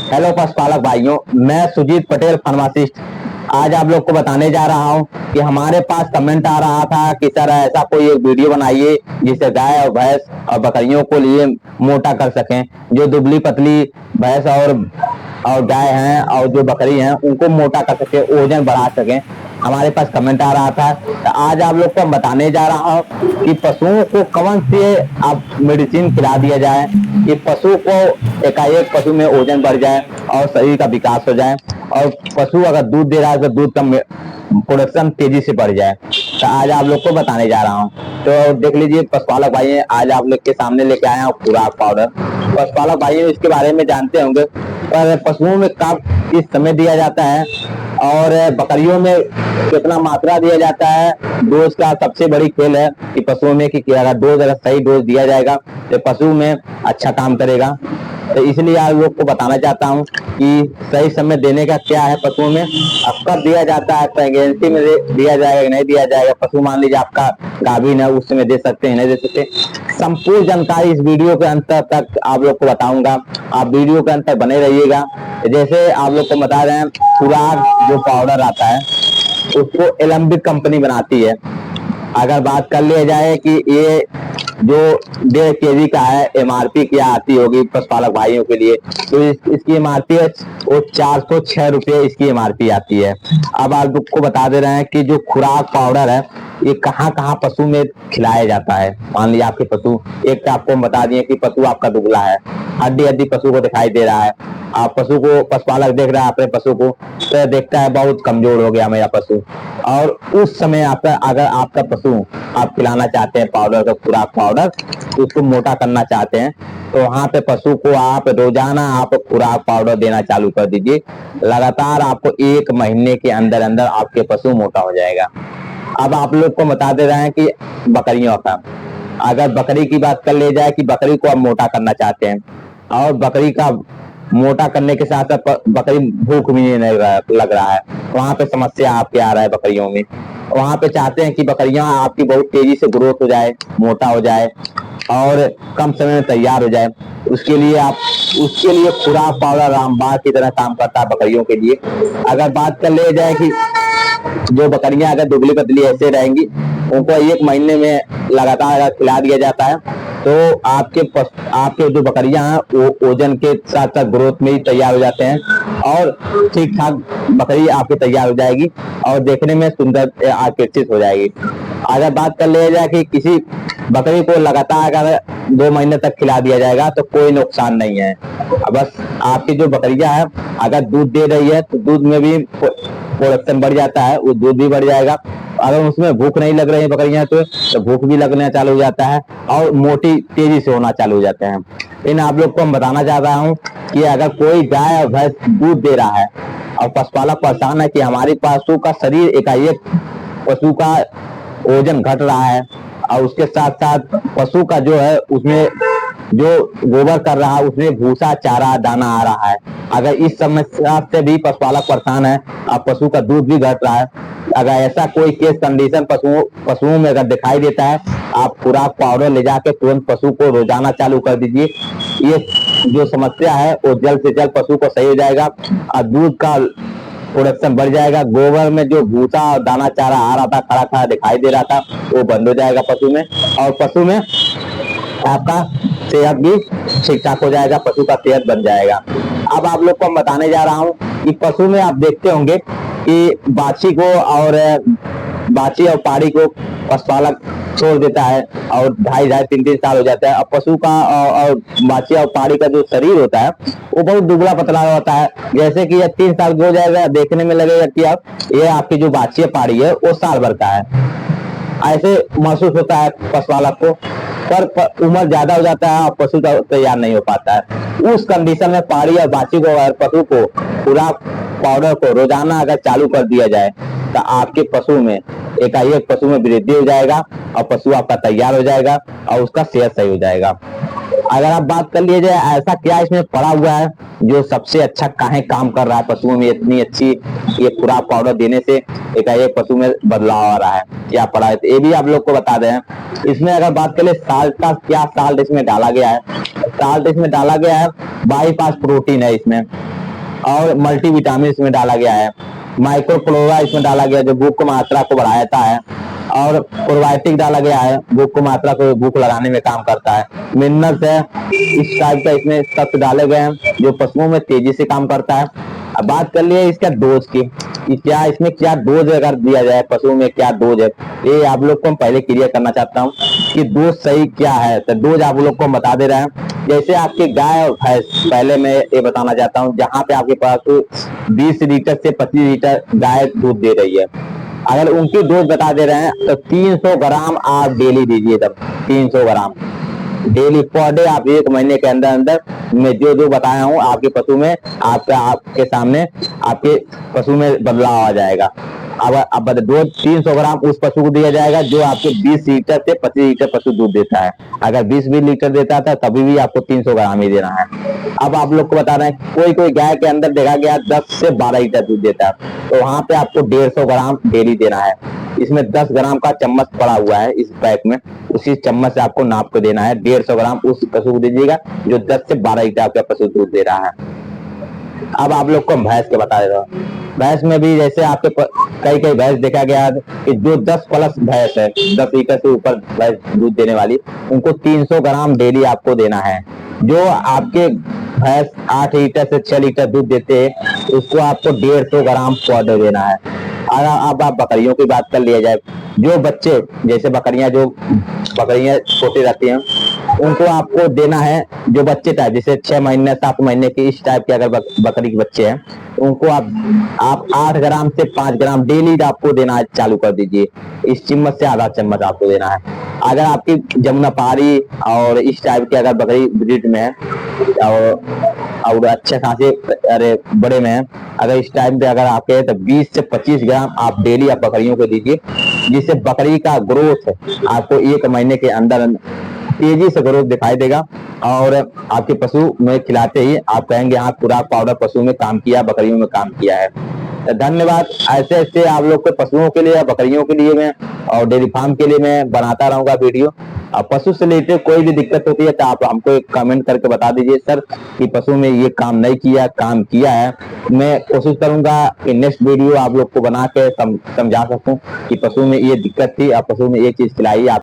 Hello पशुपालक भाइयों, मैं सुजीत पटेल फार्मासिस्ट। आज आप लोग को बताने जा रहा हूं कि हमारे पास कमेंट आ रहा था कि सर ऐसा कोई एक वीडियो बनाइए जिससे गाय और भैंस और बकरियों को लिए मोटा कर सकें। जो दुबली पतली भैंस और गाय हैं और जो बकरी हैं उनको मोटा कर सके, वजन बढ़ा सकें। हमारे पास कमेंट आ रहा था, तो आज आप लोग को बताने जा रहा हूँ कि पशुओं को कौन से आप मेडिसिन खिला दिया जाए कि पशु को एकाएक पशु में वजन बढ़ जाए और शरीर का विकास हो जाए, और पशु अगर दूध दे रहा है तो दूध का प्रोडक्शन तेजी से बढ़ जाए। तो आज आप लोग को बताने जा रहा हूँ। तो देख लीजिए पशुपालक भाई, आज आप लोग के सामने लेके आए हैं खुराक पाउडर। पशुपालक भाई इसके बारे में जानते होंगे, पर पशुओं में कब किस समय दिया जाता है और बकरियों में कितना मात्रा दिया जाता है, डोज का सबसे बड़ी खेल है कि पशुओं में कि अगर डोज अगर सही डोज दिया जाएगा तो पशु में अच्छा काम करेगा। तो इसलिए आप लोग को बताना चाहता हूँ कि सही समय देने का क्या है पशुओं में, अब कब दिया जाता है, प्रेगनेंसी में दिया जाएगा नहीं दिया जाएगा, पशु मान लीजिए आपका गाभिन है उस समय दे सकते हैं नहीं दे सकते। संपूर्ण जानकारी इस वीडियो के अंत तक आप लोग को बताऊंगा, आप वीडियो के अंत तक बने रहिएगा। जैसे आप लोग को बता रहे हैं, खुराक जो पाउडर आता है उसको एलम्बिक कंपनी बनाती है। अगर बात कर लिया जाए कि ये जो 1.5 kg का है, एमआरपी क्या आती होगी पशुपालक भाइयों के लिए, तो इसकी एमआरपी है वो 406 रुपये इसकी एमआरपी आती है। अब आप लोग को बता दे रहे हैं कि जो खुराक पाउडर है ये कहाँ कहाँ पशु में खिलाया जाता है। मान लीजिए आपके पशु, एक तो आपको बता दिए कि पशु आपका दुबला है, हड्डी हड्डी पशु को दिखाई दे रहा है, आप पशु को पशुपालक देख रहा है अपने पशु को तो देखता है बहुत कमजोर हो गया मेरा पशु, और उस समय आपका अगर आपका पशु आप खिलाना चाहते हैं पाउडर का खुराक पाउडर, उसको मोटा करना चाहते हैं, तो वहां पे पशु को आप रोजाना आप खुराक पाउडर देना चालू कर दीजिए। लगातार आपको 1 महीने के अंदर अंदर आपके पशु मोटा हो जाएगा। अब आप लोग को बता दे रहे हैं कि बकरियों का, अगर बकरी की बात कर ले जाए कि बकरी को आप मोटा करना चाहते हैं और बकरी का मोटा करने के साथ साथ बकरी भूख भी नहीं लग रहा है, वहां पे समस्या आपके आ रहा है बकरियों में। वहां पे चाहते हैं कि बकरियां आपकी बहुत तेजी से ग्रोथ हो जाए, मोटा हो जाए और कम समय में तैयार हो जाए। उसके लिए खुराक पाउडर रामबाण की तरह काम करता है बकरियों के लिए। अगर बात कर ले जाए कि जो बकरियां अगर दुबली पतली ऐसे रहेंगी, उनको 1 महीने में लगातार अगर खिला दिया जाता है तो आपके जो बकरियां हैं वो ओजन के साथ साथ ग्रोथ में ही तैयार हो जाते हैं और ठीक ठाक बकरी आपकी तैयार हो जाएगी और देखने में सुंदर आकर्षित हो जाएगी। अगर बात कर लिया जाए कि किसी बकरी को लगातार अगर 2 महीने तक खिला दिया जाएगा तो कोई नुकसान नहीं है। बस आपकी जो बकरियां है अगर दूध दे रही है तो दूध में भी प्रोडक्शन बढ़ जाता है, वो दूध भी बढ़ जाएगा। अगर उसमें भूख नहीं लग रही है बकरियां तो भूख भी लगना चालू हो जाता है और मोटी तेजी से होना चालू हो जाते हैं। इन आप लोग को हम बताना चाह रहा हूँ कि अगर कोई गाय और भैंस दूध दे रहा है और पशुपालक परेशान है कि हमारे पशु का शरीर एकाएक पशु का वजन घट रहा है और उसके साथ साथ पशु का जो है उसमें जो गोबर कर रहा है उसमें भूसा चारा दाना आ रहा है, अगर इस समस्या से भी पशुपालक परेशान है और पशु का दूध भी घट रहा है, अगर ऐसा कोई केस कंडीशन पशुओं में अगर दिखाई देता है, आप खुराक पाउडर ले जाके तुरंत पशु को रोजाना चालू कर दीजिए। ये जो समस्या है वो जल्द से जल्द पशु को सही हो जाएगा और दूध का प्रोडक्शन बढ़ जाएगा। गोबर में जो भूसा और दाना चारा आ रहा था, खड़ा खड़ा दिखाई दे रहा था, वो बंद हो जाएगा पशु में और पशु में आपका सेहत भी ठीक ठाक हो जाएगा, पशु का सेहत बन जाएगा। अब आप लोग को मैं बताने जा रहा हूँ कि पशु में आप देखते होंगे कि बाछी और पाड़ी को पशुपालक छोड़ देता है और 2.5-3 साल हो जाता है। अब पशु का और बाछी और पाड़ी का जो शरीर होता है वो बहुत दुबला पतला होता है। जैसे कि 3 साल हो जाएगा, देखने में लगेगा कि अब ये आपकी जो बाछी पाड़ी है वो साल भर का है, ऐसे महसूस होता है पशुपालक को। पर उम्र ज्यादा हो जाता है और पशु तैयार नहीं हो पाता है। उस कंडीशन में पाड़ी और बाछी को और पशु को खुराक पाउडर को रोजाना अगर चालू कर दिया जाए तो आपके पशु में एकाएक पशु में वृद्धि हो जाएगा और पशु आपका तैयार हो जाएगा और उसका सेहत सही हो जाएगा। अगर आप बात कर लिए जाए ऐसा क्या इसमें पड़ा हुआ है जो सबसे अच्छा काहे काम कर रहा है पशुओं में, इतनी अच्छी ये खुराक पाउडर देने से एकाएक पशु में बदलाव आ रहा है, क्या पड़ा है, तो ये भी आप लोग को बता दें। इसमें अगर बात करें साल्ट का, क्या साल्ट इसमें डाला गया है, साल्ट इसमें डाला गया है बाईपास प्रोटीन है इसमें। और मल्टीविटामिन इसमें डाला गया है, माइक्रोफ्लोरा इसमें डाला गया जो भूख की मात्रा को बढ़ाता है, और प्रोबायोटिक डाला गया है भूख की मात्रा को भूख लगाने में काम करता है। मिनरल्स है, इस टाइप का इसमें तत्व डाले गए हैं जो पशुओं में तेजी से काम करता है। अब बात कर लिए इसका डोज की, क्या इसमें क्या डोज अगर दिया जाए पशुओं में क्या डोज है, ये आप लोग को हम पहले क्लियर करना चाहता हूँ कि डोज सही क्या है। तो डोज आप लोग को हम बता दे रहे हैं। जैसे आपके गाय और भैंस, पहले मैं ये बताना चाहता हूँ, जहाँ पे आपके पास 20 लीटर से 25 लीटर गाय दूध दे रही है, अगर उनकी डोज बता दे रहे हैं तो 300 ग्राम आप डेली दीजिए। तब 300 ग्राम डेली पर डे आप 1 महीने के अंदर अंदर मैं जो बताया हूँ आपके पशु में, आपके सामने आपके पशु में बदलाव आ जाएगा। अब डोज 300 ग्राम उस पशु को दिया जाएगा जो आपके 20 लीटर से 25 लीटर पशु दूध देता है। अगर 20 लीटर देता था तभी भी आपको 300 ग्राम ही देना है। अब आप लोग को बता रहे हैं कोई गाय के अंदर देखा गया 10 से 12 लीटर दूध देता है, तो वहां पे आपको 150 ग्राम डेली देना है। इसमें 10 ग्राम का चम्मच पड़ा हुआ है इस पैक में, उसी चम्मच से आपको नाप के देना है। 150 ग्राम उस पशु को दीजिएगा जो 10 से 12 लीटर आपका पशु दूध दे रहा है। अब आप लोग को भैंस के बता देता हूँ। भैंस में भी जैसे आपके कई भैंस देखा गया कि जो 10 प्लस भैंस है, 10 लीटर से ऊपर भैंस दूध देने वाली, उनको 300 ग्राम डेली आपको देना है। जो आपके भैंस 8 लीटर से 6 लीटर दूध देते हैं उसको आपको 150 ग्राम पर डे देना है। अब आप बकरियों की बात कर लिया जाए, जो बच्चे जैसे बकरियां छोटे रहती हैं उनको आपको देना है, जो बच्चे टाइप जैसे 6 महीने 7 महीने के इस टाइप के अगर बकरी के बच्चे हैं उनको आप 8 ग्राम से 5 ग्राम डेली आपको देना चालू कर दीजिए। इस चम्मच से आधा चम्मच आपको देना है। अगर आपकी जमुनापारी और इस टाइप के अगर बकरी ब्रीड में है और अच्छे खासे अरे बड़े में है, अगर इस टाइप पे अगर आपके तो 20 से 25 ग्राम आप डेली आप बकरियों को दीजिए, जिससे बकरी का ग्रोथ आपको 1 महीने के अंदर तेजी से ग्रोथ दिखाई देगा और आपके पशु में खिलाते ही आप कहेंगे हाँ खुराक पाउडर पशु में काम किया, बकरियों में काम किया है। धन्यवाद। ऐसे ऐसे आप लोग के पशुओं के लिए, बकरियों के लिए मैं और डेयरी फार्म के लिए मैं बनाता रहूंगा वीडियो। पशु से रिलेटेड कोई भी दिक्कत होती है तो आप हमको एक कमेंट करके बता दीजिए सर कि पशु में ये काम नहीं किया, काम किया है। मैं कोशिश करूंगा कि नेक्स्ट वीडियो आप लोग को बना के समझा सकूं कि पशु में ये दिक्कत थी, आप पशु में ये चीज खिलाई आप